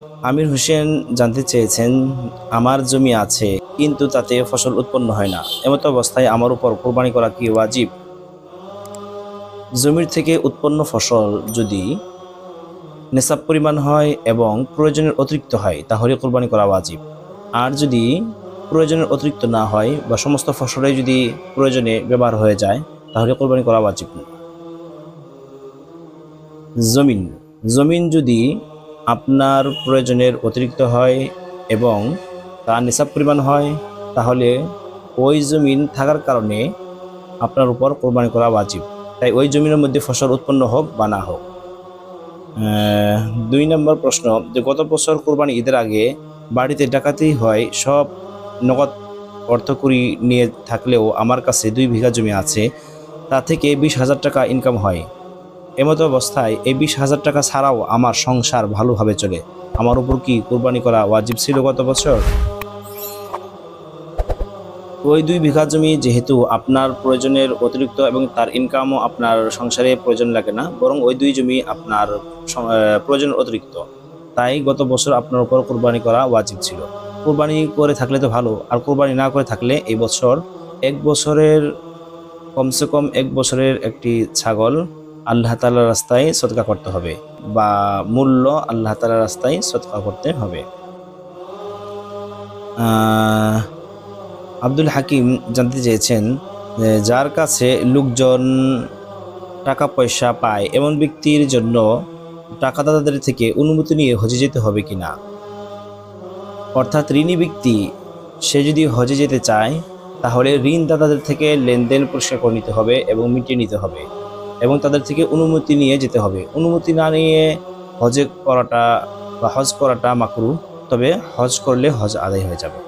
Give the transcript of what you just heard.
আমির হোসেন জানতে চেয়েছেন, আমার জমি আছে কিন্তু তাতে ফসল উৎপন্ন হয় না, এমত অবস্থায় আমার উপর কোরবানি করা কি ওয়াজিব? জমির থেকে উৎপন্ন ফসল যদি নেশাব পরিমাণ হয় এবং প্রয়োজনের অতিরিক্ত হয় তাহলে কোরবানি করা ওয়াজিব। আর যদি প্রয়োজনের অতিরিক্ত না হয় বা সমস্ত ফসলে যদি প্রয়োজনে ব্যবহার হয়ে যায় তাহলে কোরবানি করা ওয়াজিব না। জমিন জমিন যদি আপনার প্রয়োজনের অতিরিক্ত হয় এবং তা নিসাব পরিমাণ হয় তাহলে ওই জমিন থাকার কারণে আপনার উপর কোরবানি করা ওয়াজিব, তাই ওই জমিনের মধ্যে ফসল উৎপন্ন হোক বা না হোক। ২ নম্বর প্রশ্ন, যে গত বছর কোরবানি ঈদের আগে বাড়িতে ডাকাতি হয়, সব নগদ অর্থকড়ি নিয়ে থাকলেও আমার কাছে ২ বিঘা জমি আছে, তা থেকে ২০,০০০ টাকা ইনকাম হয়। এমতো অবস্থায় এই ২০,০০০ টাকা ছাড়াও আমার সংসার ভালোভাবে চলে, আমার উপর কি কোরবানি করা ওয়াজিব ছিল গত বছর? ওই ২ বিঘা জমি যেহেতু আপনার প্রয়োজনের অতিরিক্ত এবং তার ইনকামও আপনার সংসারে প্রয়োজন লাগে না, বরং ওই ২ জমি আপনার প্রয়োজনের অতিরিক্ত, তাই গত বছর আপনার উপর কোরবানি করা ওয়াজিব ছিল। কোরবানি করে থাকলে তো ভালো, আর কোরবানি না করে থাকলে এই বছর ১ বছরের কমসে কম ১ বছরের একটি ছাগল আল্লাহ তাআলার রাস্তায় সদকা করতে হবে বা মূল্য আল্লাহ তাআলার রাস্তায় সদকা করতে হবে। আব্দুল হাকিম জানতে চেয়েছেন, যার কাছে লোকজন টাকা পয়সা পায় এমন ব্যক্তির জন্য টাকাদাতাদের থেকে অনুমতি নিয়ে হজে যেতে হবে কিনা, অর্থাৎ ঋণী ব্যক্তি সে যদি হজে যেতে চায় তাহলে ঋণদাতাদের থেকে লেনদেন পরিষ্কার করে নিতে হবে এবং মিটিয়ে নিতে হবে এবং তাদের থেকে অনুমতি নিয়ে যেতে হবে। অনুমতি না নিয়ে হজ করাটা মাকরুহ, তবে হজ করলে হজ আদায় হয়ে যাবে।